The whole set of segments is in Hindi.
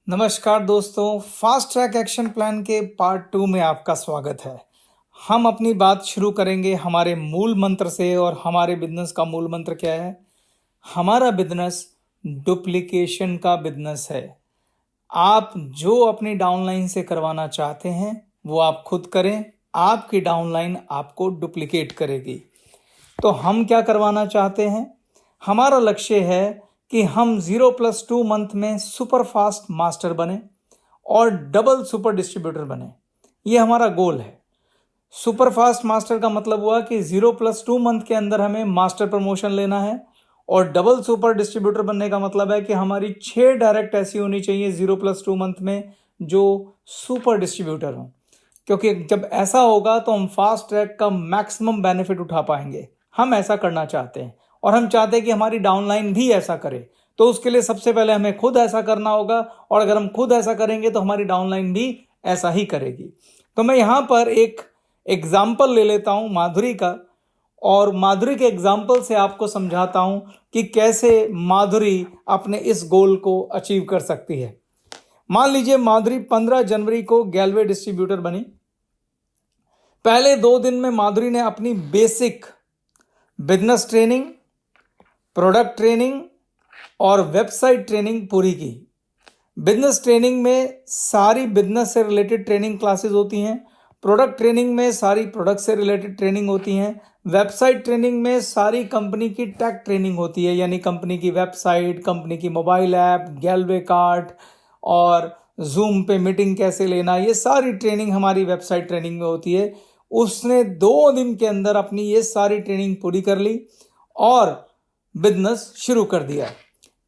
नमस्कार दोस्तों, फास्ट ट्रैक एक्शन प्लान के पार्ट 2 में आपका स्वागत है। हम अपनी बात शुरू करेंगे हमारे मूल मंत्र से। और हमारे बिजनेस का मूल मंत्र क्या है? हमारा बिजनेस डुप्लीकेशन का बिजनेस है। आप जो अपनी डाउनलाइन से करवाना चाहते हैं वो आप खुद करें, आपकी डाउनलाइन आपको डुप्लीकेट करेगी। तो हम क्या करवाना चाहते हैं? हमारा लक्ष्य है कि हम 0+2 मंथ में सुपर फास्ट मास्टर बने और डबल सुपर डिस्ट्रीब्यूटर बने। ये हमारा गोल है। सुपर फास्ट मास्टर का मतलब हुआ कि 0+2 मंथ के अंदर हमें मास्टर प्रमोशन लेना है, और डबल सुपर डिस्ट्रीब्यूटर बनने का मतलब है कि हमारी 6 डायरेक्ट ऐसी होनी चाहिए 0+2 मंथ में जो सुपर डिस्ट्रीब्यूटर हों। क्योंकि जब ऐसा होगा तो हम फास्ट ट्रैक का मैक्सिमम बेनिफिट उठा पाएंगे। हम ऐसा करना चाहते हैं और हम चाहते हैं कि हमारी डाउनलाइन भी ऐसा करे। तो उसके लिए सबसे पहले हमें खुद ऐसा करना होगा, और अगर हम खुद ऐसा करेंगे तो हमारी डाउनलाइन भी ऐसा ही करेगी। तो मैं यहाँ पर एक एग्जाम्पल ले लेता हूँ माधुरी का, और माधुरी के एग्जाम्पल से आपको समझाता हूँ कि कैसे माधुरी अपने इस गोल को अचीव कर सकती है। मान लीजिए माधुरी 15 जनवरी को गैलवे डिस्ट्रीब्यूटर बनी। पहले 2 दिन में माधुरी ने अपनी basic business training, product training और वेबसाइट ट्रेनिंग पूरी की। बिजनेस ट्रेनिंग में सारी बिजनेस से रिलेटेड ट्रेनिंग क्लासेस होती हैं, प्रोडक्ट ट्रेनिंग में सारी प्रोडक्ट से रिलेटेड ट्रेनिंग होती हैं, वेबसाइट ट्रेनिंग में सारी कंपनी की टेक ट्रेनिंग होती है, यानी कंपनी की वेबसाइट, कंपनी की मोबाइल ऐप, गैलवे कार्ट और जूम पे मीटिंग कैसे लेना, ये सारी ट्रेनिंग हमारी वेबसाइट ट्रेनिंग में होती है। उसने 2 दिन के अंदर अपनी ये सारी ट्रेनिंग पूरी कर ली और बिजनेस शुरू कर दिया।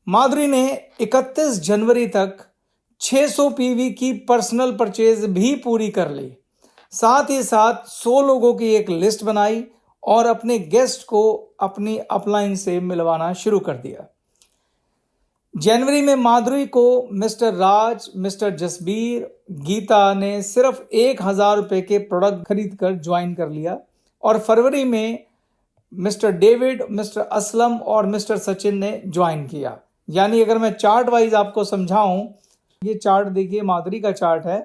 माधुरी ने 31 जनवरी तक 600 पीवी की पर्सनल परचेज भी पूरी कर ली। साथ ही साथ 100 लोगों की एक लिस्ट बनाई और अपने गेस्ट को अपनी अपलाइन से मिलवाना शुरू कर दिया। जनवरी में माधुरी को मिस्टर राज, मिस्टर जसबीर, गीता ने सिर्फ 1,000 रुपए के प्रोडक्ट खरीद कर ज्वाइन कर लिया। और फरवरी में मिस्टर डेविड, मिस्टर असलम और मिस्टर सचिन ने ज्वाइन किया। यानी अगर मैं चार्ट वाइज आपको समझाऊं, ये चार्ट देखिए, माधुरी का चार्ट है।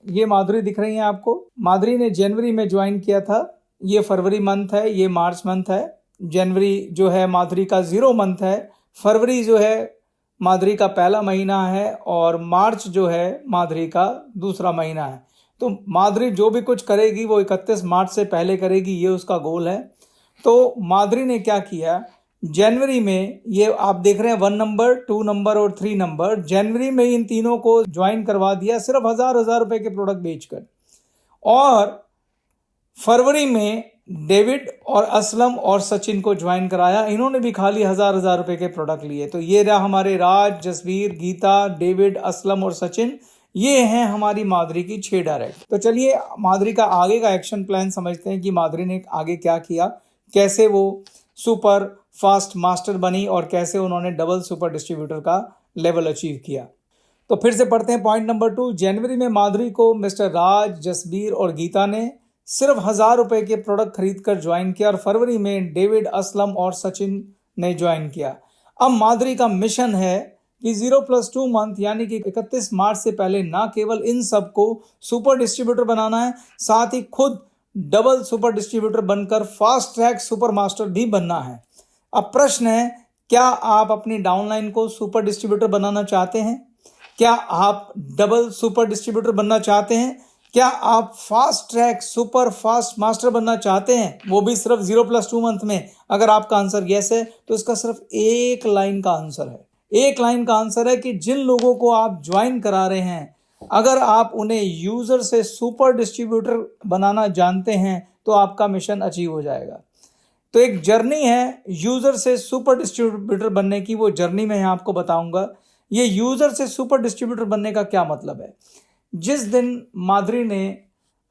ये माधुरी दिख रही है आपको। माधुरी ने जनवरी में ज्वाइन किया था, ये फरवरी मंथ है, ये मार्च मंथ है। जनवरी जो है माधुरी का 0 मंथ है, फरवरी जो है माधुरी का पहला महीना है, और मार्च जो है माधुरी का दूसरा महीना है। तो माधुरी जो भी कुछ करेगी वो 31 मार्च से पहले करेगी, ये उसका गोल है। तो माधुरी ने क्या किया, जनवरी में ये आप देख रहे हैं 1 नंबर, 2 नंबर और 3 नंबर, जनवरी में इन तीनों को ज्वाइन करवा दिया सिर्फ 1,000 रुपए के प्रोडक्ट बेचकर। और फरवरी में डेविड और असलम और सचिन को ज्वाइन कराया, इन्होंने भी खाली 1,000 रुपए के प्रोडक्ट लिए। तो ये रहा हमारे राज, जसवीर, गीता, डेविड, असलम और सचिन। ये हैं हमारी माधुरी की 6 डायरेक्ट। तो चलिए माधुरी का आगे का एक्शन प्लान समझते हैं कि माधुरी ने आगे क्या किया, कैसे वो सुपर फास्ट मास्टर बनी और कैसे उन्होंने डबल सुपर डिस्ट्रीब्यूटर का लेवल अचीव किया। तो फिर से पढ़ते हैं पॉइंट नंबर 2। जनवरी में माधुरी को मिस्टर राज, जसबीर और गीता ने सिर्फ 1,000 रुपए के प्रोडक्ट खरीद कर ज्वाइन किया, और फरवरी में डेविड, असलम और सचिन ने ज्वाइन किया। अब माधुरी का मिशन है कि 0+2 मंथ यानी कि 31 मार्च से पहले ना केवल इन सबको सुपर डिस्ट्रीब्यूटर बनाना है, साथ ही खुद डबल सुपर डिस्ट्रीब्यूटर बनकर फास्ट ट्रैक सुपर मास्टर भी बनना है। अब प्रश्न है, क्या आप अपनी डाउनलाइन को सुपर डिस्ट्रीब्यूटर बनाना चाहते हैं? क्या आप डबल सुपर डिस्ट्रीब्यूटर बनना चाहते हैं? क्या आप fast track super fast master बनना चाहते हैं, वो भी सिर्फ 0+2 मंथ में? अगर आपका आंसर यस है तो इसका सिर्फ एक लाइन का आंसर है। एक लाइन का आंसर है कि जिन लोगों को आप ज्वाइन करा रहे हैं, अगर आप उन्हें यूजर से सुपर डिस्ट्रीब्यूटर बनाना जानते हैं तो आपका मिशन अचीव हो जाएगा। तो एक जर्नी है यूजर से सुपर डिस्ट्रीब्यूटर बनने की, वो जर्नी मैं आपको बताऊंगा। ये यूजर से सुपर डिस्ट्रीब्यूटर बनने का क्या मतलब है? जिस दिन माधुरी ने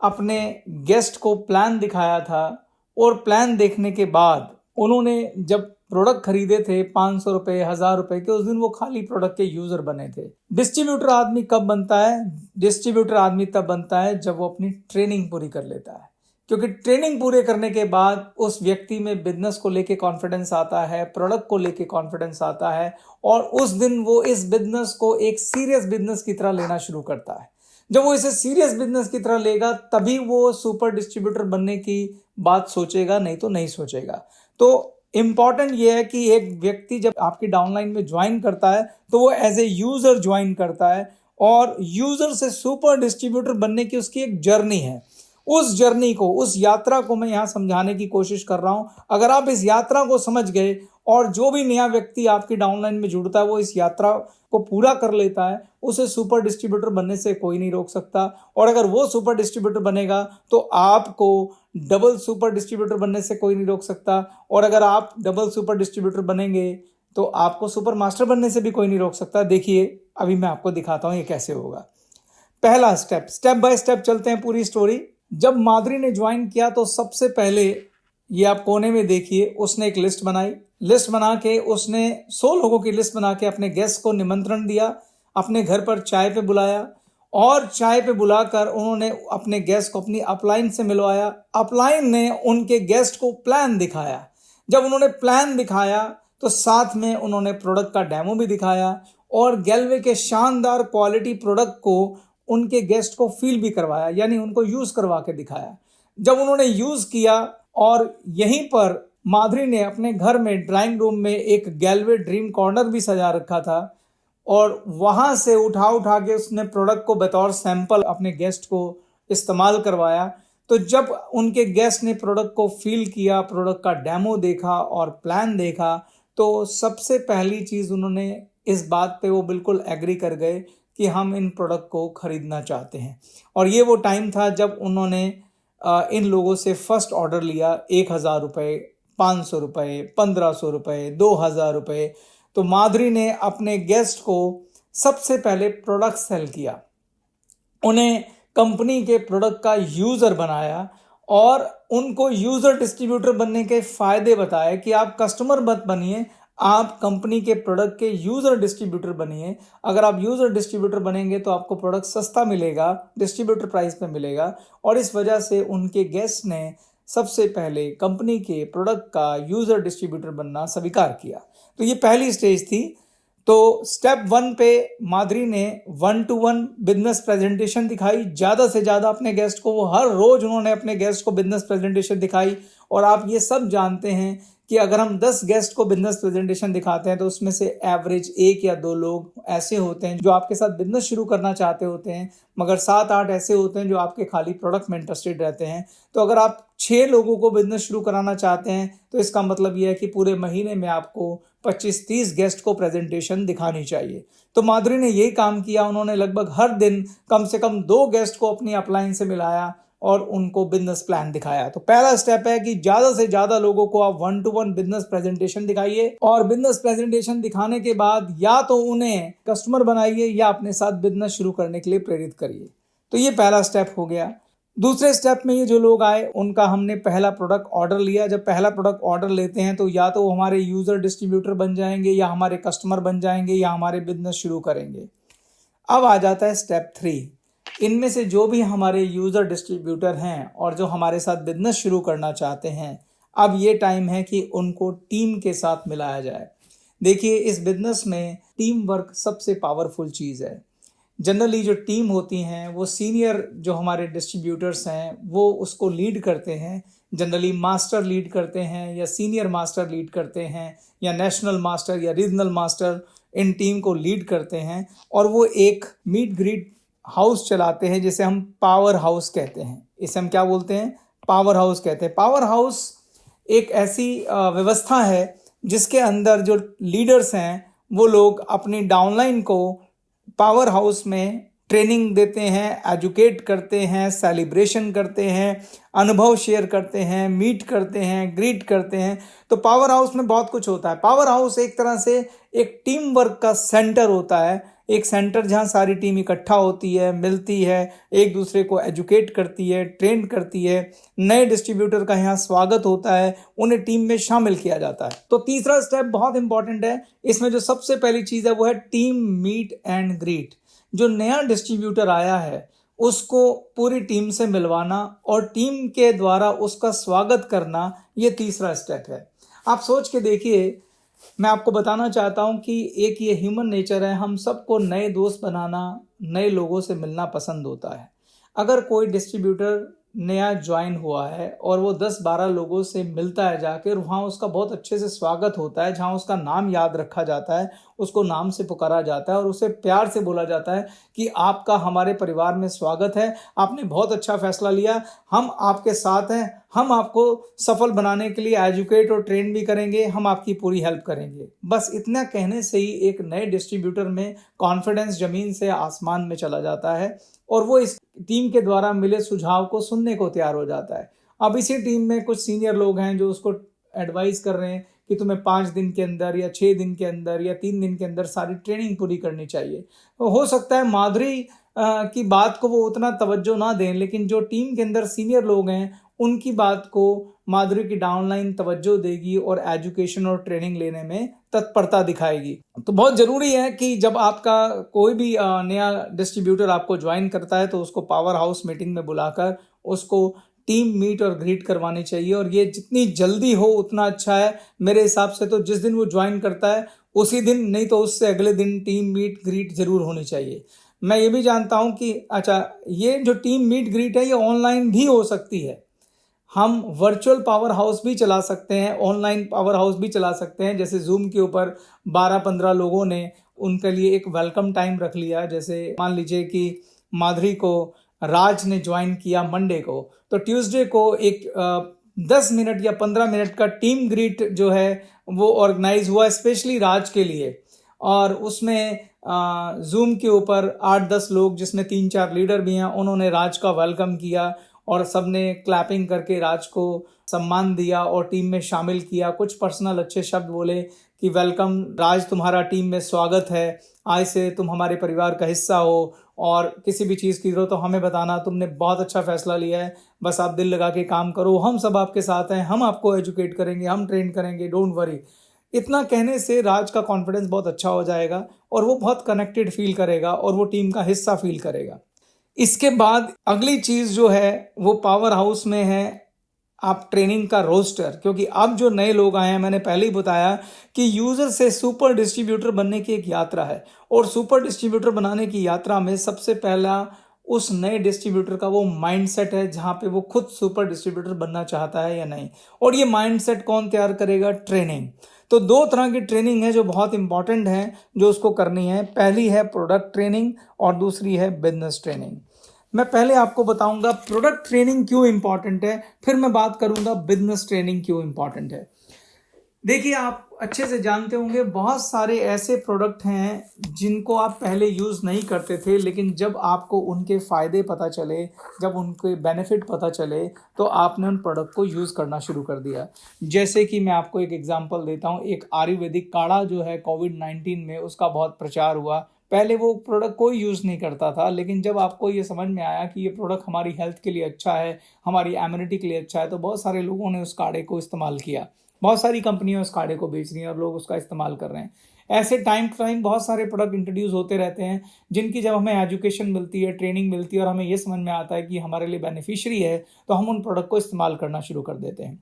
अपने गेस्ट को प्लान दिखाया था, और प्लान देखने के बाद उन्होंने जब प्रोडक्ट खरीदे थे 500 रुपए, 1,000 रुपए के, उस दिन वो खाली प्रोडक्ट के यूजर बने थे। डिस्ट्रीब्यूटर आदमी कब बनता है? डिस्ट्रीब्यूटर आदमी तब बनता है जब वो अपनी ट्रेनिंग पूरी कर लेता है। क्योंकि ट्रेनिंग पूरे करने के बाद उस व्यक्ति में बिजनेस को लेके कॉन्फिडेंस आता है, प्रोडक्ट को लेके कॉन्फिडेंस आता है और उस दिन वो इस बिजनेस को एक सीरियस बिजनेस की तरह लेना शुरू करता है। जब वो इसे सीरियस बिजनेस की तरह लेगा तभी वो सुपर डिस्ट्रीब्यूटर बनने की बात सोचेगा, नहीं तो नहीं सोचेगा। तो इंपॉर्टेंट ये है कि एक व्यक्ति जब आपकी डाउनलाइन में ज्वाइन करता है तो वो एज ए यूजर ज्वाइन करता है और यूजर से सुपर डिस्ट्रीब्यूटर बनने की उसकी एक जर्नी है। उस जर्नी को, उस यात्रा को मैं यहाँ समझाने की कोशिश कर रहा हूँ। अगर आप इस यात्रा को समझ गए और जो भी नया व्यक्ति आपकी डाउनलाइन में जुड़ता है वो इस यात्रा को पूरा कर लेता है, उसे सुपर डिस्ट्रीब्यूटर बनने से कोई नहीं रोक सकता। और अगर वो सुपर डिस्ट्रीब्यूटर बनेगा तो आपको डबल सुपर डिस्ट्रीब्यूटर बनने से कोई नहीं रोक सकता। और अगर आप डबल सुपर डिस्ट्रीब्यूटर बनेंगे तो आपको सुपर मास्टर बनने से भी कोई नहीं रोक सकता। देखिए अभी मैं आपको दिखाता हूँ ये कैसे होगा। पहला स्टेप बाय स्टेप चलते हैं पूरी स्टोरी। जब माधुरी ने ज्वाइन किया तो सबसे पहले ये आप कोने में देखिए, उसने एक लिस्ट बना के उसने 100 लोगों की लिस्ट बना के अपने गेस्ट को निमंत्रण दिया, अपने घर पर चाय पे बुलाया और चाय पे बुलाकर उन्होंने अपने गेस्ट को अपनी अपलाइन से मिलवाया। अपलाइन ने उनके गेस्ट को प्लान दिखाया। जब उन्होंने प्लान दिखाया तो साथ में उन्होंने प्रोडक्ट का डेमो भी दिखाया और गैलवे के शानदार क्वालिटी प्रोडक्ट को उनके गेस्ट को फील भी करवाया, यानी उनको यूज करवा के दिखाया। जब उन्होंने यूज किया और यहीं पर माधुरी ने अपने घर में ड्राइंग रूम में एक गैलवे ड्रीम कॉर्नर भी सजा रखा था और वहां से उठा के उसने प्रोडक्ट को बतौर सैंपल अपने गेस्ट को इस्तेमाल करवाया। तो जब उनके गेस्ट ने प्रोडक्ट को फील किया, प्रोडक्ट का डेमो देखा और प्लान देखा, तो सबसे पहली चीज़ उन्होंने इस बात पे वो बिल्कुल एग्री कर गए कि हम इन प्रोडक्ट को खरीदना चाहते हैं। और ये वो टाइम था जब उन्होंने इन लोगों से फर्स्ट ऑर्डर लिया 1000 रुपये, 500 रुपये, 1500 रुपये, 2000 रुपये। तो माधुरी ने अपने गेस्ट को सबसे पहले प्रोडक्ट सेल किया, उन्हें कंपनी के प्रोडक्ट का यूज़र बनाया और उनको यूज़र डिस्ट्रीब्यूटर बनने के फ़ायदे बताए कि आप कस्टमर मत बनिए, आप कंपनी के प्रोडक्ट के यूज़र डिस्ट्रीब्यूटर बनिए। अगर आप यूज़र डिस्ट्रीब्यूटर बनेंगे तो आपको प्रोडक्ट सस्ता मिलेगा, डिस्ट्रीब्यूटर प्राइस पे मिलेगा। और इस वजह से उनके गेस्ट ने सबसे पहले कंपनी के प्रोडक्ट का यूज़र डिस्ट्रीब्यूटर बनना स्वीकार किया। तो ये पहली स्टेज थी। तो स्टेप 1 पे माधुरी ने 1-to-1 बिजनेस प्रेजेंटेशन दिखाई ज़्यादा से ज़्यादा अपने गेस्ट को। वो हर रोज़ उन्होंने अपने गेस्ट को बिजनेस प्रेजेंटेशन दिखाई। और आप ये सब जानते हैं कि अगर हम 10 गेस्ट को बिजनेस प्रेजेंटेशन दिखाते हैं तो उसमें से एवरेज 1 या 2 लोग ऐसे होते हैं जो आपके साथ बिजनेस शुरू करना चाहते होते हैं, मगर 7-8 ऐसे होते हैं जो आपके खाली प्रोडक्ट में इंटरेस्टेड रहते हैं। तो अगर आप 6 लोगों को बिजनेस शुरू कराना चाहते हैं तो इसका मतलब यह है कि पूरे महीने में आपको 25-30 गेस्ट को प्रेजेंटेशन दिखानी चाहिए। तो माधुरी ने यही काम किया। उन्होंने लगभग हर दिन कम से कम 2 गेस्ट को अपनी अपलाइन से मिलाया और उनको बिजनेस प्लान दिखाया। तो पहला स्टेप है कि ज़्यादा से ज़्यादा लोगों को आप 1-to-1 बिजनेस प्रेजेंटेशन दिखाइए और बिजनेस प्रेजेंटेशन दिखाने के बाद या तो उन्हें कस्टमर बनाइए या अपने साथ बिजनेस शुरू करने के लिए प्रेरित करिए। तो ये पहला स्टेप हो गया। दूसरे स्टेप में ये जो लोग आए उनका हमने पहला प्रोडक्ट ऑर्डर लिया। जब पहला प्रोडक्ट ऑर्डर लेते हैं तो या तो वो हमारे यूज़र डिस्ट्रीब्यूटर बन जाएंगे या हमारे कस्टमर बन जाएंगे या हमारे बिजनेस शुरू करेंगे। अब आ जाता है स्टेप 3। इनमें से जो भी हमारे यूज़र डिस्ट्रीब्यूटर हैं और जो हमारे साथ बिजनेस शुरू करना चाहते हैं, अब ये टाइम है कि उनको टीम के साथ मिलाया जाए। देखिए इस बिजनेस में टीम वर्क सबसे पावरफुल चीज़ है। जनरली जो टीम होती हैं वो सीनियर जो हमारे डिस्ट्रीब्यूटर्स हैं वो उसको लीड करते हैं। जनरली मास्टर लीड करते हैं या सीनियर मास्टर लीड करते हैं या नेशनल मास्टर या रीजनल मास्टर इन टीम को लीड करते हैं और वो एक मीट ग्रीट हाउस चलाते हैं जिसे हम पावर हाउस कहते हैं। इसे हम क्या बोलते हैं? पावर हाउस कहते हैं। पावर हाउस एक ऐसी व्यवस्था है जिसके अंदर जो लीडर्स हैं वो लोग अपनी डाउनलाइन को पावर हाउस में ट्रेनिंग देते हैं, एजुकेट करते हैं, सेलिब्रेशन करते हैं, अनुभव शेयर करते हैं, मीट करते हैं, ग्रीट करते हैं। तो पावर हाउस में बहुत कुछ होता है। पावर हाउस एक तरह से एक टीम वर्क का सेंटर होता है, एक सेंटर जहां सारी टीम इकट्ठा होती है, मिलती है, एक दूसरे को एजुकेट करती है, ट्रेन करती है। नए डिस्ट्रीब्यूटर का यहाँ स्वागत होता है, उन्हें टीम में शामिल किया जाता है। तो तीसरा स्टेप बहुत इंपॉर्टेंट है। इसमें जो सबसे पहली चीज़ है वो है टीम मीट एंड ग्रीट। जो नया डिस्ट्रीब्यूटर आया है उसको पूरी टीम से मिलवाना और टीम के द्वारा उसका स्वागत करना, ये तीसरा स्टेप है। आप सोच के देखिए, मैं आपको बताना चाहता हूँ कि एक ये ह्यूमन नेचर है, हम सबको नए दोस्त बनाना, नए लोगों से मिलना पसंद होता है। अगर कोई डिस्ट्रीब्यूटर नया ज्वाइन हुआ है और वो 10-12 लोगों से मिलता है जाकर, वहाँ उसका बहुत अच्छे से स्वागत होता है, जहाँ उसका नाम याद रखा जाता है, उसको नाम से पुकारा जाता है और उसे प्यार से बोला जाता है कि आपका हमारे परिवार में स्वागत है, आपने बहुत अच्छा फैसला लिया, हम आपके साथ हैं, हम आपको सफल बनाने के लिए एजुकेट और ट्रेन भी करेंगे, हम आपकी पूरी हेल्प करेंगे। बस इतना कहने से ही एक नए डिस्ट्रीब्यूटर में कॉन्फिडेंस जमीन से आसमान में चला जाता है और वो इस टीम के द्वारा मिले सुझाव को सुनने को तैयार हो जाता है। अब इसी टीम में कुछ सीनियर लोग हैं जो उसको एडवाइस कर रहे हैं कि तुम्हें 5 दिन के अंदर या 6 दिन के अंदर या 3 दिन के अंदर सारी ट्रेनिंग पूरी करनी चाहिए। तो हो सकता है माधुरी की बात को वो उतना तवज्जो ना दें, लेकिन जो टीम के अंदर सीनियर लोग हैं उनकी बात को माधुरी की डाउनलाइन तवज्जो देगी और एजुकेशन और ट्रेनिंग लेने में तत्परता दिखाएगी। तो बहुत ज़रूरी है कि जब आपका कोई भी नया डिस्ट्रीब्यूटर आपको ज्वाइन करता है तो उसको पावर हाउस मीटिंग में बुलाकर उसको टीम मीट और ग्रीट करवानी चाहिए, और ये जितनी जल्दी हो उतना अच्छा है। मेरे हिसाब से तो जिस दिन वो ज्वाइन करता है उसी दिन, नहीं तो उससे अगले दिन टीम मीट ग्रीट जरूर होनी चाहिए। मैं ये भी जानता हूँ कि अच्छा, ये जो टीम मीट ग्रीट है ये ऑनलाइन भी हो सकती है। हम वर्चुअल पावर हाउस भी चला सकते हैं, ऑनलाइन पावर हाउस भी चला सकते हैं। जैसे जूम के ऊपर 12-15 लोगों ने उनके लिए एक वेलकम टाइम रख लिया। जैसे मान लीजिए कि माधुरी को राज ने ज्वाइन किया मंडे को, तो ट्यूसडे को एक 10 मिनट या 15 मिनट का टीम ग्रीट जो है वो ऑर्गेनाइज हुआ स्पेशली राज के लिए, और उसमें जूम के ऊपर 8-10 लोग जिसमें 3-4 लीडर भी हैं, उन्होंने राज का वेलकम किया और सबने क्लैपिंग करके राज को सम्मान दिया और टीम में शामिल किया। कुछ पर्सनल अच्छे शब्द बोले कि वेलकम राज, तुम्हारा टीम में स्वागत है, आज से तुम हमारे परिवार का हिस्सा हो और किसी भी चीज़ की जरूरत तो हमें बताना, तुमने बहुत अच्छा फैसला लिया है, बस आप दिल लगा के काम करो, हम सब आपके साथ हैं, हम आपको एजुकेट करेंगे, हम ट्रेन करेंगे, डोंट वरी। इतना कहने से राज का कॉन्फिडेंस बहुत अच्छा हो जाएगा और वो बहुत कनेक्टेड फील करेगा और वो टीम का हिस्सा फील करेगा। इसके बाद अगली चीज़ जो है वो पावर हाउस में है आप ट्रेनिंग का रोस्टर, क्योंकि अब जो नए लोग आए हैं, मैंने पहले ही बताया कि यूज़र से सुपर डिस्ट्रीब्यूटर बनने की एक यात्रा है, और सुपर डिस्ट्रीब्यूटर बनाने की यात्रा में सबसे पहला उस नए डिस्ट्रीब्यूटर का वो माइंडसेट है जहाँ पे वो खुद सुपर डिस्ट्रीब्यूटर बनना चाहता है या नहीं। और ये माइंडसेट कौन तैयार करेगा? ट्रेनिंग। तो 2 तरह की ट्रेनिंग है जो बहुत इंपॉर्टेंट है जो उसको करनी है। पहली है प्रोडक्ट ट्रेनिंग और दूसरी है बिजनेस ट्रेनिंग। मैं पहले आपको बताऊंगा प्रोडक्ट ट्रेनिंग क्यों इंपॉर्टेंट है, फिर मैं बात करूंगा बिजनेस ट्रेनिंग क्यों इंपॉर्टेंट है। देखिए, आप अच्छे से जानते होंगे बहुत सारे ऐसे प्रोडक्ट हैं जिनको आप पहले यूज़ नहीं करते थे, लेकिन जब आपको उनके फ़ायदे पता चले, जब उनके बेनिफिट पता चले, तो आपने उन प्रोडक्ट को यूज़ करना शुरू कर दिया। जैसे कि मैं आपको एक एग्जांपल देता हूँ, एक आयुर्वेदिक काढ़ा जो है कोविड-19 में उसका बहुत प्रचार हुआ। पहले वो प्रोडक्ट कोई यूज़ नहीं करता था, लेकिन जब आपको ये समझ में आया कि ये प्रोडक्ट हमारी हेल्थ के लिए अच्छा है, हमारी इम्यूनिटी के लिए अच्छा है, तो बहुत सारे लोगों ने उस काढ़े को इस्तेमाल किया। बहुत सारी कंपनियां उस काढ़े को बेच रही हैं और लोग उसका इस्तेमाल कर रहे हैं। ऐसे टाइम टू टाइम बहुत सारे प्रोडक्ट इंट्रोड्यूस होते रहते हैं जिनकी जब हमें एजुकेशन मिलती है, ट्रेनिंग मिलती है और हमें ये समझ में आता है कि हमारे लिए बेनिफिशियरी है, तो हम उन प्रोडक्ट को इस्तेमाल करना शुरू कर देते हैं।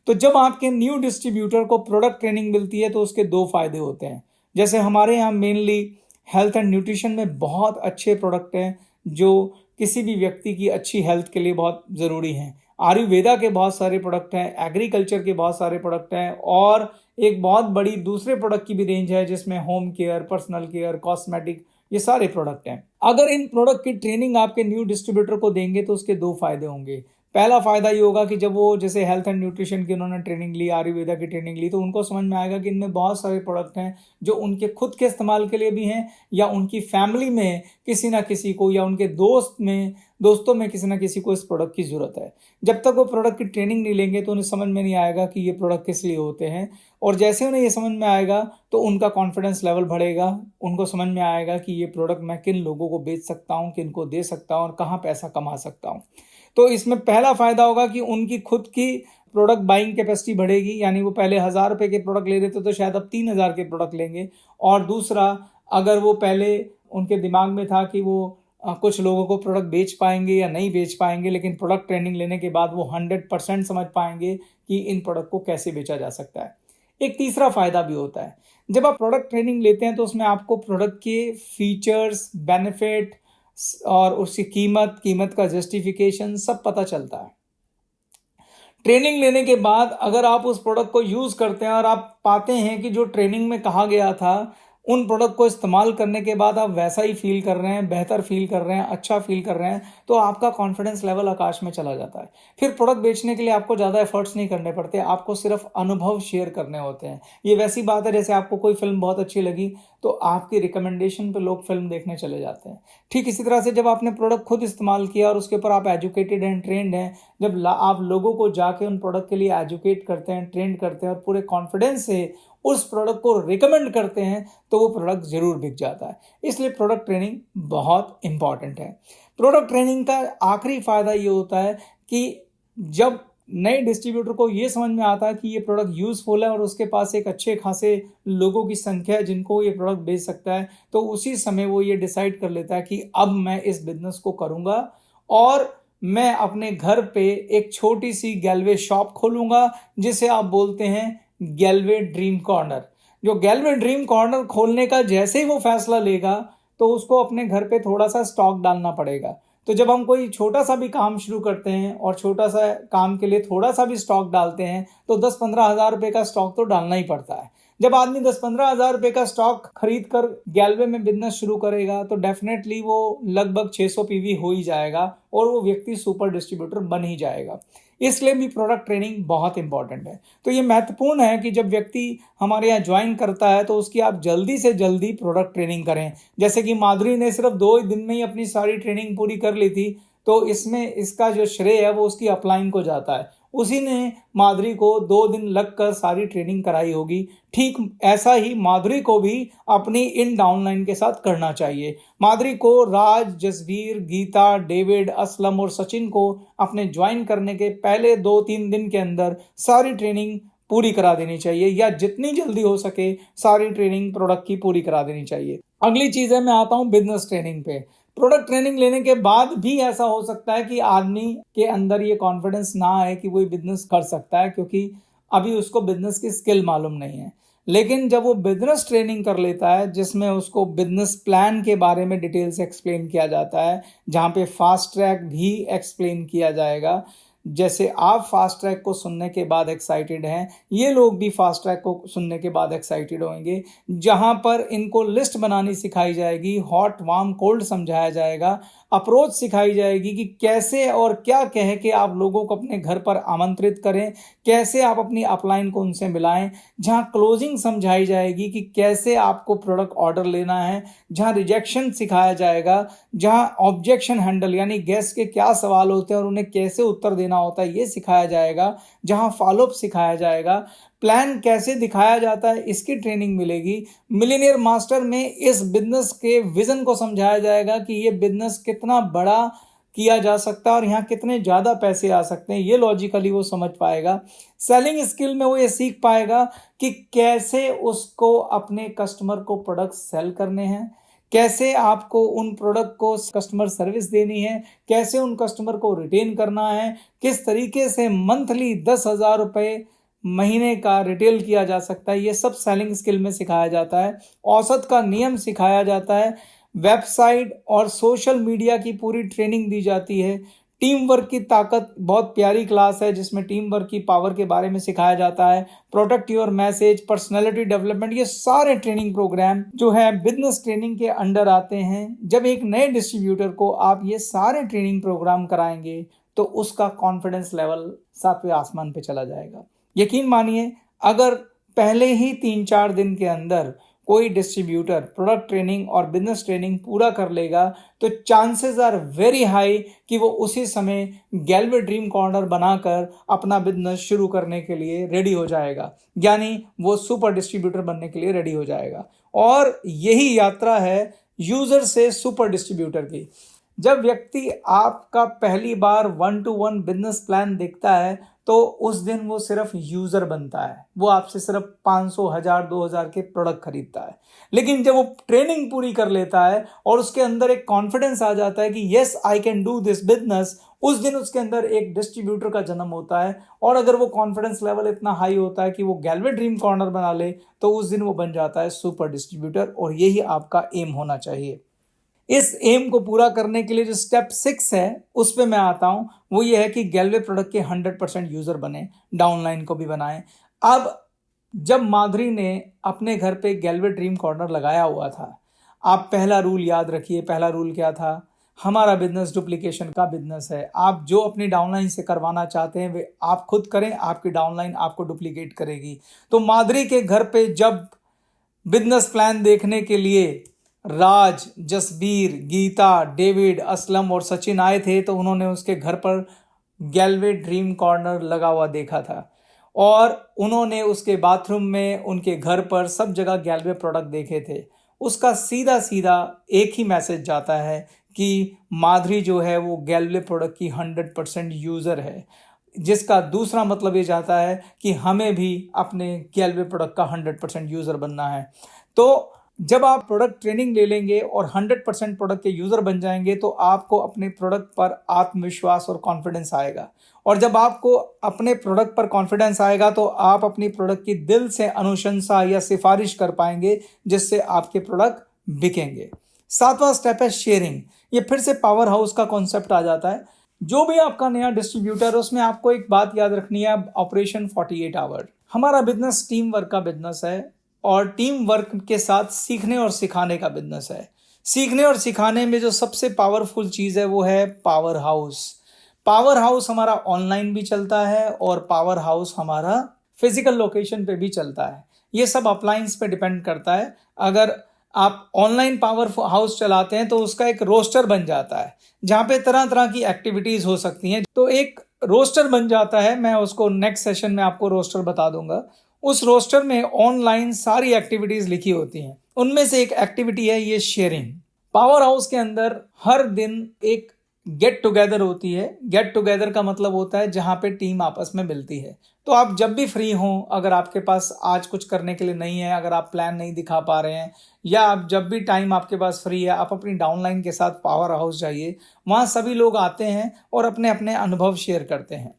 तो जब आपके न्यू डिस्ट्रीब्यूटर को प्रोडक्ट ट्रेनिंग मिलती है तो उसके 2 फायदे होते हैं। जैसे हमारे यहाँ मेनली हेल्थ एंड न्यूट्रिशन में बहुत अच्छे प्रोडक्ट हैं जो किसी भी व्यक्ति की अच्छी हेल्थ के लिए बहुत ज़रूरी हैं। आयुर्वेदा के बहुत सारे प्रोडक्ट हैं, एग्रीकल्चर के बहुत सारे प्रोडक्ट हैं, और एक बहुत बड़ी दूसरे प्रोडक्ट की भी रेंज है जिसमें home care, personal care, cosmetic, ये सारे प्रोडक्ट हैं। अगर इन प्रोडक्ट की ट्रेनिंग आपके न्यू डिस्ट्रीब्यूटर को देंगे तो उसके 2 फायदे होंगे। पहला फायदा ये होगा कि जब वो जैसे हेल्थ एंड न्यूट्रिशन की उन्होंने ट्रेनिंग ली, आयुर्वेदा की ट्रेनिंग ली, तो उनको समझ में आएगा कि इनमें बहुत सारे प्रोडक्ट हैं जो उनके खुद के इस्तेमाल के लिए भी हैं या उनकी फैमिली में किसी ना किसी को या उनके दोस्तों में किसी ना किसी को इस प्रोडक्ट की ज़रूरत है। जब तक वो प्रोडक्ट की ट्रेनिंग नहीं लेंगे तो उन्हें समझ में नहीं आएगा कि ये प्रोडक्ट किस लिए होते हैं, और जैसे उन्हें ये समझ में आएगा तो उनका कॉन्फिडेंस लेवल बढ़ेगा। उनको समझ में आएगा कि ये प्रोडक्ट मैं किन लोगों को बेच सकता हूँ, किन को दे सकता हूँ और कहाँ पैसा कमा सकता हूँ। तो इसमें पहला फायदा होगा कि उनकी खुद की प्रोडक्ट बाइंग कैपेसिटी बढ़ेगी, यानी वो पहले 1000 रुपये के प्रोडक्ट ले रहे थे तो शायद अब 3000 के प्रोडक्ट लेंगे। और दूसरा, अगर वो पहले उनके दिमाग में था कि वो कुछ लोगों को प्रोडक्ट बेच पाएंगे या नहीं बेच पाएंगे, लेकिन प्रोडक्ट ट्रेनिंग लेने के बाद वो 100% समझ पाएंगे कि इन प्रोडक्ट को कैसे बेचा जा सकता है। एक तीसरा फायदा भी होता है, जब आप प्रोडक्ट ट्रेनिंग लेते हैं तो उसमें आपको प्रोडक्ट के फीचर्स, बेनिफिट और उसकी कीमत का जस्टिफिकेशन सब पता चलता है। ट्रेनिंग लेने के बाद अगर आप उस प्रोडक्ट को यूज करते हैं और आप पाते हैं कि जो ट्रेनिंग में कहा गया था, उन प्रोडक्ट को इस्तेमाल करने के बाद आप वैसा ही फील कर रहे हैं, बेहतर फील कर रहे हैं, अच्छा फील कर रहे हैं, तो आपका कॉन्फिडेंस लेवल आकाश में चला जाता है। फिर प्रोडक्ट बेचने के लिए आपको ज़्यादा एफर्ट्स नहीं करने पड़ते, आपको सिर्फ अनुभव शेयर करने होते हैं। ये वैसी बात है जैसे आपको कोई फिल्म बहुत अच्छी लगी तो आपकी रिकमेंडेशन पे लोग फिल्म देखने चले जाते हैं। ठीक इसी तरह से जब आपने प्रोडक्ट खुद इस्तेमाल किया और उसके ऊपर आप एजुकेटेड एंड ट्रेंड हैं, जब आप लोगों को जाके उन प्रोडक्ट के लिए एजुकेट करते हैं, ट्रेंड करते हैं और पूरे कॉन्फिडेंस से उस प्रोडक्ट को रिकमेंड करते हैं, तो वो प्रोडक्ट जरूर बिक जाता है। इसलिए प्रोडक्ट ट्रेनिंग बहुत इंपॉर्टेंट है। प्रोडक्ट ट्रेनिंग का आखिरी फायदा ये होता है कि जब नए डिस्ट्रीब्यूटर को ये समझ में आता है कि ये प्रोडक्ट यूजफुल है और उसके पास एक अच्छे खासे लोगों की संख्या है जिनको ये प्रोडक्ट बेच सकता है, तो उसी समय वो ये डिसाइड कर लेता है कि अब मैं इस बिजनेस को करूंगा और मैं अपने घर पे एक छोटी सी गैलवे शॉप खोलूंगा, जिसे आप बोलते हैं गैलवे ड्रीम कॉर्नर। जो गैलवे ड्रीम कॉर्नर खोलने का जैसे ही वो फैसला लेगा, तो उसको अपने घर पे थोड़ा सा स्टॉक डालना पड़ेगा। तो जब हम कोई छोटा सा भी काम शुरू करते हैं और छोटा सा काम के लिए थोड़ा सा भी स्टॉक डालते हैं, तो 10-15 हज़ार रुपये का स्टॉक तो डालना ही पड़ता है। जब आदमी 10-15 हज़ार रुपये का स्टॉक खरीद कर गैलवे में बिजनेस शुरू करेगा, तो डेफिनेटली वो लगभग 600 पीवी हो ही जाएगा और वो व्यक्ति सुपर डिस्ट्रीब्यूटर बन ही जाएगा। इसलिए भी प्रोडक्ट ट्रेनिंग बहुत इंपॉर्टेंट है। तो ये महत्वपूर्ण है कि जब व्यक्ति हमारे यहाँ ज्वाइन करता है तो उसकी आप जल्दी से जल्दी प्रोडक्ट ट्रेनिंग करें। जैसे कि माधुरी ने सिर्फ 2 दिन में ही अपनी सारी ट्रेनिंग पूरी कर ली थी, तो इसमें इसका जो श्रेय है वो उसकी अपलाइन को जाता है। उसी ने माधुरी को 2 दिन लगकर सारी ट्रेनिंग कराई होगी। ठीक ऐसा ही माधुरी को भी अपनी इन डाउनलाइन के साथ करना चाहिए। माधुरी को राज, जसवीर, गीता, डेविड, असलम और सचिन को अपने ज्वाइन करने के पहले 2-3 दिन के अंदर सारी ट्रेनिंग पूरी करा देनी चाहिए, या जितनी जल्दी हो सके सारी ट्रेनिंग प्रोडक्ट की पूरी करा देनी चाहिए। अगली चीज है, मैं आता हूँ बिजनेस ट्रेनिंग पे। प्रोडक्ट ट्रेनिंग लेने के बाद भी ऐसा हो सकता है कि आदमी के अंदर ये कॉन्फिडेंस ना आए कि वो बिजनेस कर सकता है, क्योंकि अभी उसको बिजनेस की स्किल मालूम नहीं है। लेकिन जब वो बिजनेस ट्रेनिंग कर लेता है, जिसमें उसको बिजनेस प्लान के बारे में डिटेल से एक्सप्लेन किया जाता है, जहाँ पे फास्ट ट्रैक भी एक्सप्लेन किया जाएगा। जैसे आप फास्ट ट्रैक को सुनने के बाद एक्साइटेड हैं, ये लोग भी फास्ट ट्रैक को सुनने के बाद एक्साइटेड होंगे। जहां पर इनको लिस्ट बनानी सिखाई जाएगी, हॉट, वार्म, कोल्ड समझाया जाएगा, अप्रोच सिखाई जाएगी कि कैसे और क्या कह के आप लोगों को अपने घर पर आमंत्रित करें, कैसे आप अपनी अपलाइन को उनसे मिलाएं। जहां क्लोजिंग समझाई जाएगी कि कैसे आपको प्रोडक्ट ऑर्डर लेना है। जहां रिजेक्शन सिखाया जाएगा, जहां ऑब्जेक्शन हैंडल यानी गेस्ट के क्या सवाल होते हैं और उन्हें कैसे उत्तर देना होता है ये सिखाया जाएगा। जहां फॉलोअप सिखाया जाएगा, प्लान कैसे दिखाया जाता है इसकी ट्रेनिंग मिलेगी। मिलियनेयर मास्टर में इस बिजनेस के विजन को समझाया जाएगा कि ये बिजनेस कितना बड़ा किया जा सकता है और यहाँ कितने ज़्यादा पैसे आ सकते हैं, ये लॉजिकली वो समझ पाएगा। सेलिंग स्किल में वो ये सीख पाएगा कि कैसे उसको अपने कस्टमर को प्रोडक्ट सेल करने हैं, कैसे आपको उन प्रोडक्ट को कस्टमर सर्विस देनी है, कैसे उन कस्टमर को रिटेन करना है, किस तरीके से मंथली 10,000 रुपये महीने का रिटेल किया जा सकता है। ये सब सेलिंग स्किल में सिखाया जाता है। औसत का नियम सिखाया जाता है। वेबसाइट और सोशल मीडिया की पूरी ट्रेनिंग दी जाती है। टीम वर्क की ताकत, बहुत प्यारी क्लास है जिसमें टीम वर्क की पावर के बारे में सिखाया जाता है। Protect your message, personality development, ये सारे ट्रेनिंग प्रोग्राम जो है बिजनेस ट्रेनिंग के अंडर आते हैं। जब एक नए डिस्ट्रीब्यूटर को आप ये सारे ट्रेनिंग प्रोग्राम कराएंगे तो उसका कॉन्फिडेंस लेवल 7वें आसमान पे चला जाएगा। यकीन मानिए, अगर पहले ही 3-4 दिन के अंदर कोई डिस्ट्रीब्यूटर प्रोडक्ट ट्रेनिंग और बिजनेस ट्रेनिंग पूरा कर लेगा, तो चांसेस आर वेरी हाई कि वो उसी समय गैलवे ड्रीम कॉर्नर बनाकर अपना बिजनेस शुरू करने के लिए रेडी हो जाएगा, यानी वो सुपर डिस्ट्रीब्यूटर बनने के लिए रेडी हो जाएगा। और यही यात्रा है यूजर से सुपर डिस्ट्रीब्यूटर की। जब व्यक्ति आपका पहली बार 1-to-1 बिजनेस प्लान देखता है तो उस दिन वो सिर्फ यूजर बनता है, वो आपसे सिर्फ 500, 1000, 2000 के प्रोडक्ट खरीदता है। लेकिन जब वो ट्रेनिंग पूरी कर लेता है और उसके अंदर एक कॉन्फिडेंस आ जाता है कि yes I can do this business, उस दिन उसके अंदर एक डिस्ट्रीब्यूटर का जन्म होता है। और अगर वो कॉन्फिडेंस लेवल इतना हाई होता है कि वो गैलवे ड्रीम कॉर्नर बना ले, तो उस दिन वो बन जाता है सुपर डिस्ट्रीब्यूटर। और यही आपका एम होना चाहिए। इस एम को पूरा करने के लिए जो स्टेप 6 है उस पे मैं आता हूं, वो ये है कि गैलवे प्रोडक्ट के 100% यूजर बने, डाउनलाइन को भी बनाएं। अब जब माधुरी ने अपने घर पे गैलवे ड्रीम कॉर्नर लगाया हुआ था, आप पहला रूल याद रखिए। पहला रूल क्या था? हमारा बिजनेस डुप्लीकेशन का बिजनेस है। आप जो अपनी डाउनलाइन से करवाना चाहते हैं वे आप खुद करें, आपकी डाउनलाइन आपको डुप्लीकेट करेगी। तो माधुरी के घर पे जब बिजनेस प्लान देखने के लिए राज, जसबीर, गीता, डेविड, असलम और सचिन आए थे, तो उन्होंने उसके घर पर गैलवे ड्रीम कॉर्नर लगा हुआ देखा था। और उन्होंने उसके बाथरूम में, उनके घर पर सब जगह गैलवे प्रोडक्ट देखे थे। उसका सीधा सीधा एक ही मैसेज जाता है कि माधुरी जो है वो गैलवे प्रोडक्ट की 100% यूज़र है, जिसका दूसरा मतलब ये जाता है कि हमें भी अपने गैलवे प्रोडक्ट का 100% यूज़र बनना है। तो जब आप प्रोडक्ट ट्रेनिंग ले लेंगे और 100% प्रोडक्ट के यूज़र बन जाएंगे, तो आपको अपने प्रोडक्ट पर आत्मविश्वास और कॉन्फिडेंस आएगा। और जब आपको अपने प्रोडक्ट पर कॉन्फिडेंस आएगा तो आप अपनी प्रोडक्ट की दिल से अनुशंसा या सिफारिश कर पाएंगे, जिससे आपके प्रोडक्ट बिकेंगे। 7वां स्टेप है शेयरिंग। ये फिर से पावर हाउस का कॉन्सेप्ट आ जाता है। जो भी आपका नया डिस्ट्रीब्यूटर है उसमें आपको एक बात याद रखनी है, ऑपरेशन 48 आवर। हमारा बिजनेस टीम वर्क का बिजनेस है और टीम वर्क के साथ सीखने और सिखाने का बिजनेस है। सीखने और सिखाने में जो सबसे पावरफुल चीज़ है वो है पावर हाउस। पावर हाउस हमारा ऑनलाइन भी चलता है और पावर हाउस हमारा फिजिकल लोकेशन पे भी चलता है। ये सब अप्लायंस पे डिपेंड करता है। अगर आप ऑनलाइन पावर हाउस चलाते हैं तो उसका एक रोस्टर बन जाता है जहाँ पे तरह तरह की एक्टिविटीज़ हो सकती हैं। तो एक रोस्टर बन जाता है, मैं उसको नेक्स्ट सेशन में आपको रोस्टर बता दूंगा। उस रोस्टर में ऑनलाइन सारी एक्टिविटीज़ लिखी होती हैं। उनमें से एक एक्टिविटी है ये शेयरिंग। पावर हाउस के अंदर हर दिन एक गेट टुगेदर होती है। गेट टुगेदर का मतलब होता है जहाँ पे टीम आपस में मिलती है। तो आप जब भी फ्री हों, अगर आपके पास आज कुछ करने के लिए नहीं है, अगर आप प्लान नहीं दिखा पा रहे हैं, या आप जब भी टाइम आपके पास फ्री है, आप अपनी डाउनलाइन के साथ पावर हाउस जाइए। वहाँ सभी लोग आते हैं और अपने अपने अनुभव शेयर करते हैं।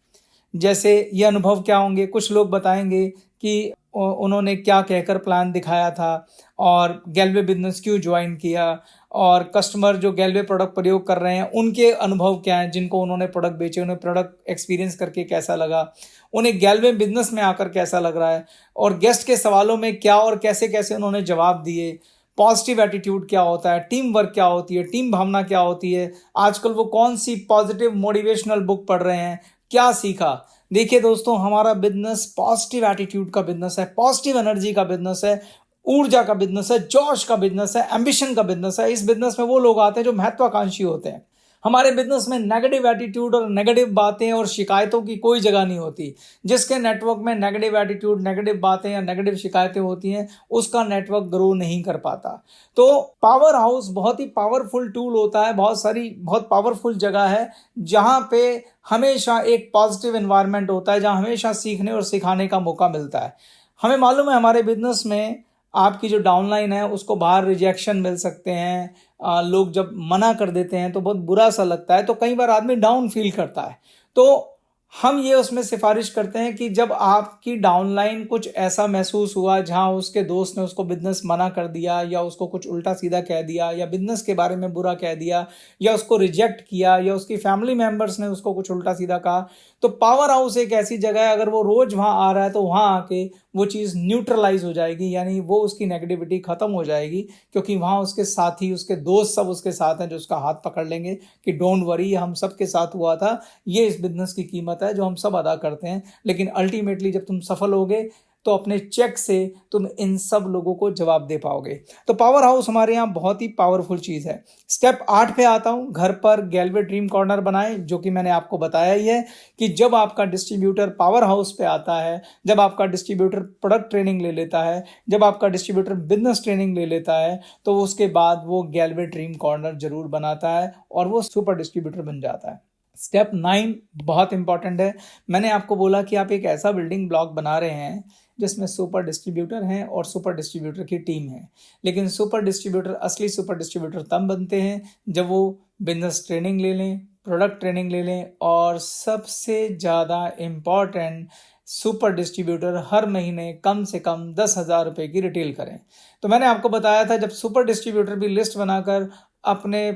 जैसे ये अनुभव क्या होंगे, कुछ लोग बताएंगे कि उन्होंने क्या कहकर प्लान दिखाया था और गैलवे बिजनेस क्यों ज्वाइन किया, और कस्टमर जो गैलवे प्रोडक्ट प्रयोग कर रहे हैं उनके अनुभव क्या हैं, जिनको उन्होंने प्रोडक्ट बेचे उन्हें प्रोडक्ट एक्सपीरियंस करके कैसा लगा, उन्हें गैलवे बिजनेस में आकर कैसा लग रहा है, और गेस्ट के सवालों में क्या और कैसे कैसे उन्होंने जवाब दिए। पॉजिटिव एटीट्यूड क्या होता है, टीम वर्क क्या होती है, टीम भावना क्या होती है, आजकल वो कौन सी पॉजिटिव मोटिवेशनल बुक पढ़ रहे हैं, क्या सीखा। देखिए दोस्तों, हमारा बिजनेस पॉजिटिव एटीट्यूड का बिजनेस है, पॉजिटिव एनर्जी का बिजनेस है, ऊर्जा का बिजनेस है, जोश का बिजनेस है, एम्बिशन का बिजनेस है। इस बिजनेस में वो लोग आते हैं जो महत्वाकांक्षी होते हैं। हमारे बिजनेस में नेगेटिव एटीट्यूड और नेगेटिव बातें और शिकायतों की कोई जगह नहीं होती। जिसके नेटवर्क में नेगेटिव एटीट्यूड, नेगेटिव बातें या नेगेटिव शिकायतें होती हैं, उसका नेटवर्क ग्रो नहीं कर पाता। तो पावर हाउस बहुत ही पावरफुल टूल होता है, बहुत पावरफुल जगह है जहाँ पे हमेशा एक पॉजिटिव एनवायरनमेंट होता है, जहाँ हमेशा सीखने और सिखाने का मौका मिलता है। हमें मालूम है हमारे बिजनेस में आपकी जो डाउनलाइन है उसको बाहर रिजेक्शन मिल सकते हैं। लोग जब मना कर देते हैं तो बहुत बुरा सा लगता है, तो कई बार आदमी डाउन फील करता है। तो हम ये उसमें सिफारिश करते हैं कि जब आपकी डाउनलाइन कुछ ऐसा महसूस हुआ जहां उसके दोस्त ने उसको बिजनेस मना कर दिया, या उसको कुछ उल्टा सीधा कह दिया, या बिजनेस के बारे में बुरा कह दिया, या उसको रिजेक्ट किया, या उसकी फैमिली मेंबर्स ने उसको कुछ उल्टा सीधा कहा, तो पावर हाउस एक ऐसी जगह है, अगर वो रोज वहां आ रहा है तो वहां आके वो चीज़ न्यूट्रलाइज हो जाएगी, यानी वो उसकी नेगेटिविटी खत्म हो जाएगी, क्योंकि वहां उसके साथी, उसके दोस्त सब उसके साथ हैं जो उसका हाथ पकड़ लेंगे कि डोंट वरी, हम सब के साथ हुआ था, ये इस बिजनेस की कीमत है जो हम सब अदा करते हैं। लेकिन अल्टीमेटली जब तुम सफल होगे तो अपने चेक से तुम इन सब लोगों को जवाब दे पाओगे। तो पावर हाउस हमारे यहाँ बहुत ही पावरफुल चीज़ है। स्टेप 8 पे आता हूँ, घर पर गैलवे ड्रीम कॉर्नर बनाएं, जो कि मैंने आपको बताया ही है कि जब आपका डिस्ट्रीब्यूटर पावर हाउस पे आता है, जब आपका डिस्ट्रीब्यूटर प्रोडक्ट ट्रेनिंग ले लेता है, जब आपका डिस्ट्रीब्यूटर बिजनेस ट्रेनिंग ले लेता है, तो उसके बाद वो गैलवे ड्रीम कॉर्नर जरूर बनाता है और वो सुपर डिस्ट्रीब्यूटर बन जाता है। स्टेप 9 बहुत इंपॉर्टेंट है। मैंने आपको बोला कि आप एक ऐसा बिल्डिंग ब्लॉक बना रहे हैं जिसमें सुपर डिस्ट्रीब्यूटर हैं और सुपर डिस्ट्रीब्यूटर की टीम है। लेकिन सुपर डिस्ट्रीब्यूटर, असली सुपर डिस्ट्रीब्यूटर तब बनते हैं जब वो बिजनेस ट्रेनिंग ले लें, प्रोडक्ट ट्रेनिंग ले लें, और सबसे ज़्यादा इम्पॉर्टेंट, सुपर डिस्ट्रीब्यूटर हर महीने कम से कम 10,000 रुपये की रिटेल करें। तो मैंने आपको बताया था, जब सुपर डिस्ट्रीब्यूटर भी लिस्ट बनाकर अपने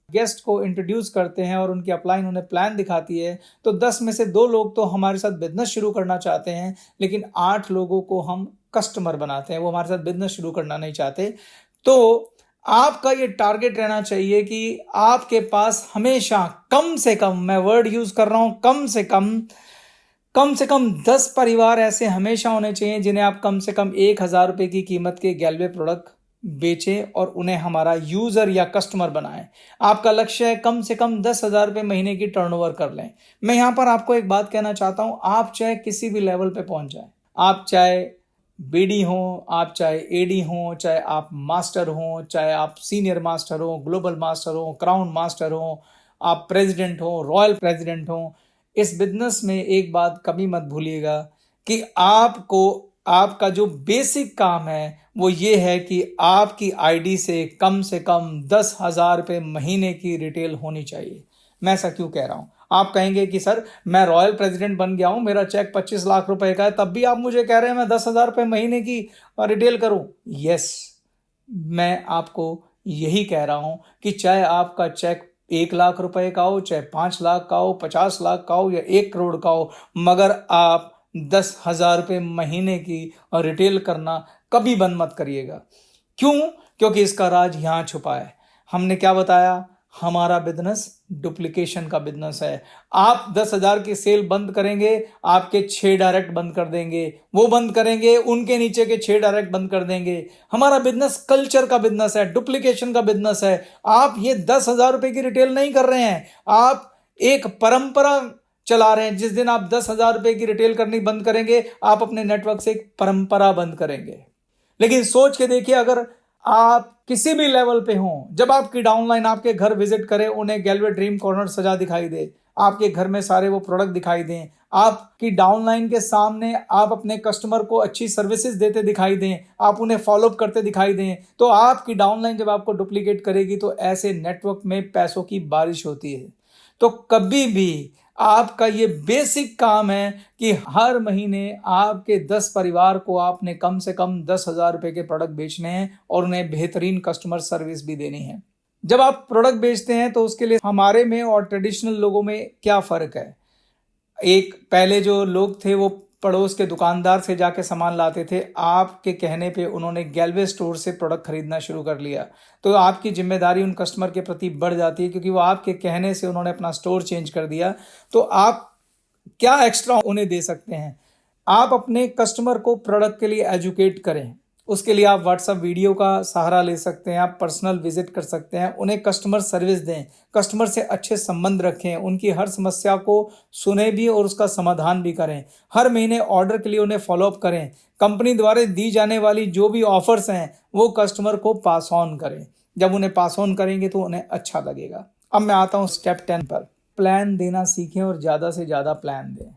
गेस्ट को इंट्रोड्यूस करते हैं और उनकी अपलाइन उन्हें प्लान दिखाती है, तो 10 में से 2 लोग तो हमारे साथ बिजनेस शुरू करना चाहते हैं, लेकिन 8 लोगों को हम कस्टमर बनाते हैं, वो हमारे साथ बिजनेस शुरू करना नहीं चाहते। तो आपका ये टारगेट रहना चाहिए कि आपके पास हमेशा कम से कम, मैं वर्ड यूज कर रहा हूं, कम से कम 10 परिवार ऐसे हमेशा होने चाहिए जिन्हें आप कम से कम 1,000 रुपये की कीमत के गैलवे प्रोडक्ट बेचें और उन्हें हमारा यूजर या कस्टमर बनाएं। आपका लक्ष्य है कम से कम 10,000 रुपये महीने की टर्नओवर कर लें। मैं यहां पर आपको एक बात कहना चाहता हूं, आप चाहे किसी भी लेवल पे पहुंच जाए, आप चाहे बीडी हो, आप चाहे एडी हो, चाहे आप मास्टर हो, चाहे आप सीनियर मास्टर हो, ग्लोबल मास्टर हो, क्राउन मास्टर हो, आप प्रेसिडेंट हो, रॉयल प्रेसिडेंट हो, इस बिजनेस में एक बात कभी मत भूलिएगा कि आपका जो बेसिक काम है वो ये है कि आपकी आईडी से कम 10,000 रुपये महीने की रिटेल होनी चाहिए। मैं ऐसा क्यों कह रहा हूं? आप कहेंगे कि सर मैं रॉयल प्रेसिडेंट बन गया हूं, मेरा चेक 25 लाख रुपए का है, तब भी आप मुझे कह रहे हैं मैं 10,000 रुपये महीने की रिटेल करूं। यस, मैं आपको यही कह रहा हूं कि चाहे आपका चेक 1 लाख रुपए का हो, चाहे 5 लाख का हो, 50 लाख का हो या 1 करोड़ का हो, मगर आप 10,000 रुपये महीने की रिटेल करना कभी बंद मत करिएगा। क्यों? क्योंकि इसका राज यहां छुपा है। हमने क्या बताया? हमारा बिजनेस डुप्लीकेशन का बिजनेस है। आप 10,000 की सेल बंद करेंगे, आपके 6 डायरेक्ट बंद कर देंगे, वो बंद करेंगे, उनके नीचे के 6 डायरेक्ट बंद कर देंगे। हमारा बिजनेस कल्चर का बिजनेस है, डुप्लीकेशन का बिजनेस है। आप ये 10,000 रुपये की रिटेल नहीं कर रहे हैं, आप एक परंपरा चला रहे हैं। जिस दिन आप 10,000 रुपये की रिटेल करनी बंद करेंगे, आप अपने नेटवर्क से एक परंपरा बंद करेंगे। लेकिन सोच के देखिए, अगर आप किसी भी लेवल पे हो, जब आपकी डाउनलाइन आपके घर विजिट करे, उन्हें गैलवे ड्रीम कॉर्नर सजा दिखाई दे, आपके घर में सारे वो प्रोडक्ट दिखाई दें, आपकी डाउनलाइन के सामने आप अपने कस्टमर को अच्छी सर्विसेज देते दिखाई दें, आप उन्हें फॉलोअप करते दिखाई दें, तो आपकी डाउनलाइन जब आपको डुप्लीकेट करेगी तो ऐसे नेटवर्क में पैसों की बारिश होती है। तो कभी भी आपका ये बेसिक काम है कि हर महीने आपके 10 परिवार को आपने कम से कम 10,000 रुपये के प्रोडक्ट बेचने हैं और उन्हें बेहतरीन कस्टमर सर्विस भी देनी है। जब आप प्रोडक्ट बेचते हैं तो उसके लिए हमारे में और ट्रेडिशनल लोगों में क्या फ़र्क है? एक पहले जो लोग थे वो पड़ोस के दुकानदार से जाके सामान लाते थे, आपके कहने पे उन्होंने गैलवे स्टोर से प्रोडक्ट खरीदना शुरू कर लिया। तो आपकी जिम्मेदारी उन कस्टमर के प्रति बढ़ जाती है, क्योंकि वो आपके कहने से उन्होंने अपना स्टोर चेंज कर दिया। तो आप क्या एक्स्ट्रा उन्हें दे सकते हैं? आप अपने कस्टमर को प्रोडक्ट के लिए एजुकेट करें। उसके लिए आप व्हाट्सएप वीडियो का सहारा ले सकते हैं, आप पर्सनल विजिट कर सकते हैं, उन्हें कस्टमर सर्विस दें, कस्टमर से अच्छे संबंध रखें, उनकी हर समस्या को सुने भी और उसका समाधान भी करें। हर महीने ऑर्डर के लिए उन्हें फॉलोअप करें। कंपनी द्वारा दी जाने वाली जो भी ऑफर्स हैं वो कस्टमर को पास ऑन करें। जब उन्हें पास ऑन करेंगे तो उन्हें अच्छा लगेगा। अब मैं आता हूँ स्टेप 10 पर। प्लान देना सीखें और ज़्यादा से ज़्यादा प्लान दें।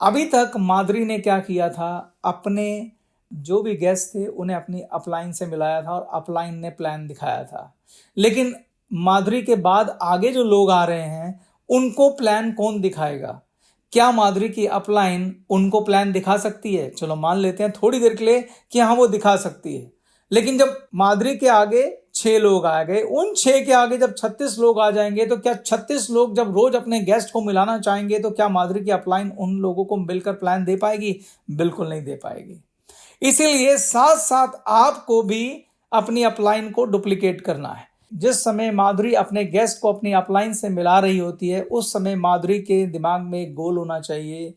अभी तक माधुरी ने क्या किया था? अपने जो भी गेस्ट थे उन्हें अपनी अपलाइन से मिलाया था और अपलाइन ने प्लान दिखाया था। लेकिन माधुरी के बाद आगे जो लोग आ रहे हैं उनको प्लान कौन दिखाएगा? क्या माधुरी की अपलाइन उनको प्लान दिखा सकती है? चलो मान लेते हैं थोड़ी देर के लिए कि हाँ वो दिखा सकती है। लेकिन जब माधुरी के आगे 6 लोग आ गए, उन 6 के आगे जब 36 लोग आ जाएंगे, तो क्या 36 लोग जब रोज अपने गेस्ट को मिलाना चाहेंगे तो क्या माधुरी की अपलाइन उन लोगों को मिलकर प्लान दे पाएगी? बिल्कुल नहीं दे पाएगी। इसीलिए साथ साथ आपको भी अपनी अपलाइन को डुप्लीकेट करना है। जिस समय माधुरी अपने गेस्ट को अपनी अपलाइन से मिला रही होती है, उस समय माधुरी के दिमाग में एक गोल होना चाहिए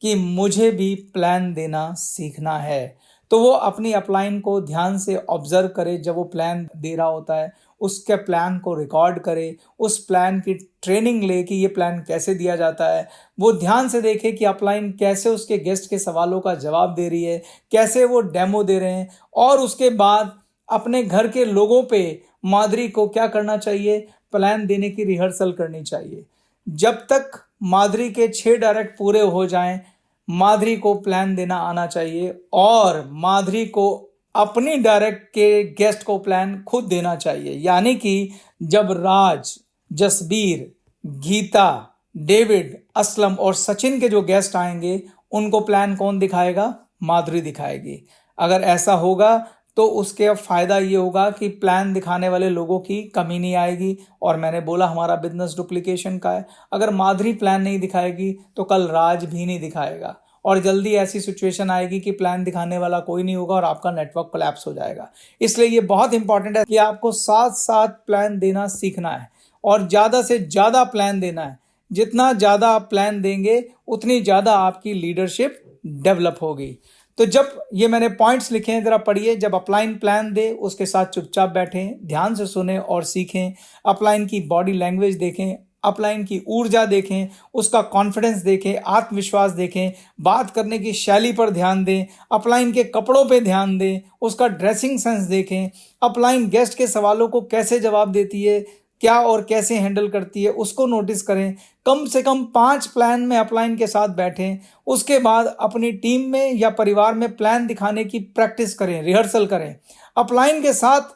कि मुझे भी प्लान देना सीखना है। तो वो अपनी अपलाइन को ध्यान से ऑब्जर्व करे, जब वो प्लान दे रहा होता है उसके प्लान को रिकॉर्ड करे, उस प्लान की ट्रेनिंग ले कि ये प्लान कैसे दिया जाता है। वो ध्यान से देखे कि अपलाइन कैसे उसके गेस्ट के सवालों का जवाब दे रही है, कैसे वो डेमो दे रहे हैं, और उसके बाद अपने घर के लोगों पे माधुरी को क्या करना चाहिए, प्लान देने की रिहर्सल करनी चाहिए। जब तक माधुरी के 6 डायरेक्ट पूरे हो जाएं, माधुरी को प्लान देना आना चाहिए और माधुरी को अपनी डायरेक्ट के गेस्ट को प्लान खुद देना चाहिए। यानी कि जब राज, जसबीर, गीता, डेविड, असलम और सचिन के जो गेस्ट आएंगे उनको प्लान कौन दिखाएगा, माधुरी दिखाएगी। अगर ऐसा होगा तो उसके फायदा ये होगा कि प्लान दिखाने वाले लोगों की कमी नहीं आएगी। और मैंने बोला हमारा बिजनेस डुप्लीकेशन का है। अगर माधुरी प्लान नहीं दिखाएगी तो कल राज भी नहीं दिखाएगा, और जल्दी ऐसी सिचुएशन आएगी कि प्लान दिखाने वाला कोई नहीं होगा और आपका नेटवर्क कोलैप्स हो जाएगा। इसलिए ये बहुत इंपॉर्टेंट है कि आपको साथ साथ प्लान देना सीखना है और ज़्यादा से ज़्यादा प्लान देना है। जितना ज़्यादा आप प्लान देंगे उतनी ज़्यादा आपकी लीडरशिप डेवलप होगी। तो जब ये मैंने पॉइंट्स लिखे हैं, जरा पढ़िए। जब अपलाइन प्लान दे उसके साथ चुपचाप बैठें, ध्यान से सुने और सीखें। अपलाइन की बॉडी लैंग्वेज देखें, अपलाइन की ऊर्जा देखें, उसका कॉन्फिडेंस देखें, आत्मविश्वास देखें, बात करने की शैली पर ध्यान दें, अपलाइन के कपड़ों पे ध्यान दें, उसका ड्रेसिंग सेंस देखें, अपलाइन गेस्ट के सवालों को कैसे जवाब देती है, क्या और कैसे हैंडल करती है, उसको नोटिस करें। कम से कम 5 प्लान में अपलाइन के साथ बैठें। उसके बाद अपनी टीम में या परिवार में प्लान दिखाने की प्रैक्टिस करें, रिहर्सल करें। अपलाइन के साथ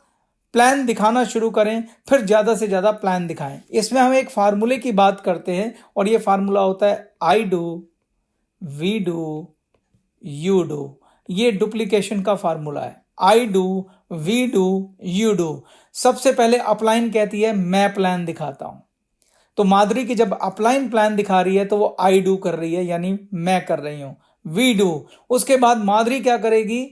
प्लान दिखाना शुरू करें, फिर ज़्यादा से ज़्यादा प्लान दिखाएं। इसमें हम एक फार्मूले की बात करते हैं और ये फार्मूला होता है I do, we do, you do. ये डुप्लीकेशन का फार्मूला है। I do, we do, you do. सबसे पहले अपलाइन कहती है मैं प्लान दिखाता हूं, तो माधुरी की जब अपलाइन प्लान दिखा रही है तो वो आई डू कर रही है, यानी मैं कर रही हूं। वी डू, उसके बाद माधुरी क्या करेगी,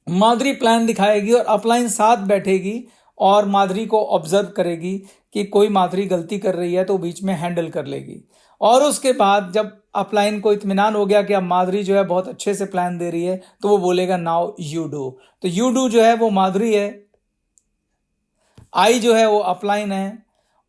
माधुरी प्लान दिखाएगी और अपलाइन साथ बैठेगी और माधुरी को ऑब्जर्व करेगी कि कोई माधुरी गलती कर रही है तो बीच में हैंडल कर लेगी। और उसके बाद जब अपलाइन को इत्मीनान हो गया कि अब माधुरी जो है बहुत अच्छे से प्लान दे रही है, तो वो बोलेगा नाउ यू डू। तो यू डू जो है वो माधुरी है, आई जो है वो अपलाइन है,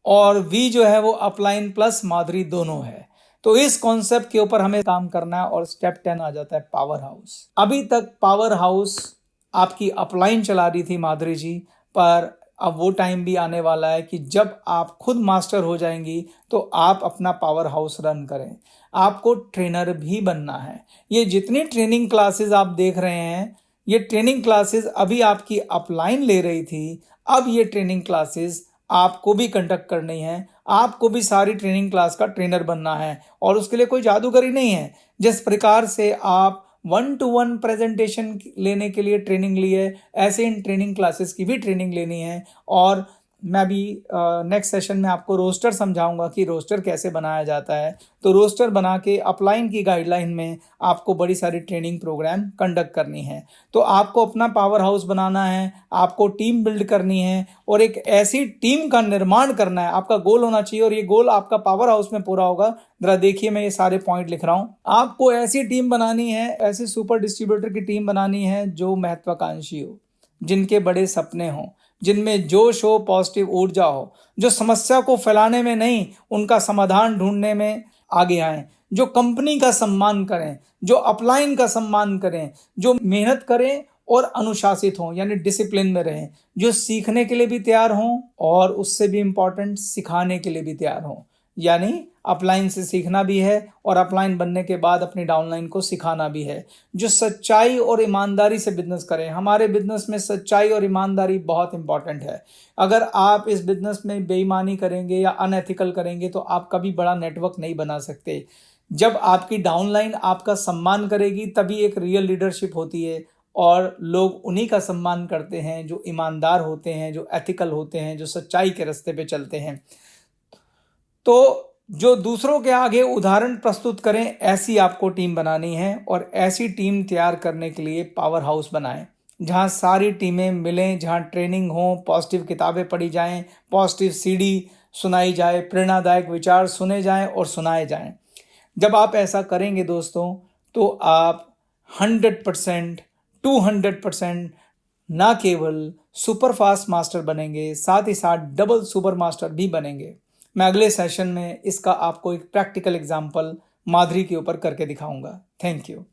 और वी जो है वो अपलाइन प्लस माधुरी दोनों है। तो इस कॉन्सेप्ट के ऊपर हमें काम करना है। और स्टेप 10 आ जाता है पावर हाउस। अभी तक पावर हाउस आपकी अपलाइन चला रही थी माधुरी जी, पर अब वो टाइम भी आने वाला है कि जब आप खुद मास्टर हो जाएंगी तो आप अपना पावर हाउस रन करें। आपको ट्रेनर भी बनना है। ये जितनी ट्रेनिंग क्लासेस आप देख रहे हैं, ये ट्रेनिंग क्लासेस अभी आपकी अपलाइन ले रही थी, अब ये ट्रेनिंग क्लासेस आपको भी कंडक्ट करनी है। आपको भी सारी ट्रेनिंग क्लास का ट्रेनर बनना है और उसके लिए कोई जादूगरी नहीं है। जिस प्रकार से आप 1-to-1 प्रेजेंटेशन लेने के लिए ट्रेनिंग ली है, ऐसे इन ट्रेनिंग क्लासेस की भी ट्रेनिंग लेनी है। और मैं भी नेक्स्ट सेशन में आपको रोस्टर समझाऊंगा कि रोस्टर कैसे बनाया जाता है। तो रोस्टर बना के अपलाइन की गाइडलाइन में आपको बड़ी सारी ट्रेनिंग प्रोग्राम कंडक्ट करनी है। तो आपको अपना पावर हाउस बनाना है, आपको टीम बिल्ड करनी है और एक ऐसी टीम का निर्माण करना है। आपका गोल होना चाहिए और ये गोल आपका पावर हाउस में पूरा होगा। जरा देखिए, मैं ये सारे पॉइंट लिख रहा हूँ। आपको ऐसी टीम बनानी है, ऐसी सुपर डिस्ट्रीब्यूटर की टीम बनानी है जो महत्वाकांक्षी हो, जिनके बड़े सपने हों, जिनमें जोश हो, पॉजिटिव ऊर्जा हो, जो समस्या को फैलाने में नहीं उनका समाधान ढूंढने में आगे आए, जो कंपनी का सम्मान करें, जो अपलाइन का सम्मान करें, जो मेहनत करें और अनुशासित हों, यानी डिसिप्लिन में रहें, जो सीखने के लिए भी तैयार हों और उससे भी इंपॉर्टेंट सिखाने के लिए भी तैयार हों। यानी अपलाइन से सीखना भी है और अपलाइन बनने के बाद अपनी डाउनलाइन को सिखाना भी है। जो सच्चाई और ईमानदारी से बिजनेस करें। हमारे बिजनेस में सच्चाई और ईमानदारी बहुत इंपॉर्टेंट है। अगर आप इस बिजनेस में बेईमानी करेंगे या अनएथिकल करेंगे तो आप कभी बड़ा नेटवर्क नहीं बना सकते। जब आपकी डाउनलाइन आपका सम्मान करेगी तभी एक रियल लीडरशिप होती है और लोग उन्हीं का सम्मान करते हैं जो ईमानदार होते हैं, जो एथिकल होते हैं, जो सच्चाई के रास्ते पे चलते हैं। तो जो दूसरों के आगे उदाहरण प्रस्तुत करें, ऐसी आपको टीम बनानी है और ऐसी टीम तैयार करने के लिए पावर हाउस बनाएं जहां सारी टीमें मिलें, जहां ट्रेनिंग हो, पॉजिटिव किताबें पढ़ी जाएं, पॉजिटिव सीडी सुनाई जाए, प्रेरणादायक विचार सुने जाएं और सुनाए जाएं। जब आप ऐसा करेंगे दोस्तों, तो आप 100%, 200% ना केवल सुपर फास्ट मास्टर बनेंगे, साथ ही साथ डबल सुपर मास्टर भी बनेंगे। मैं अगले सेशन में इसका आपको एक प्रैक्टिकल एग्जाम्पल माधुरी के ऊपर करके दिखाऊंगा। Thank you.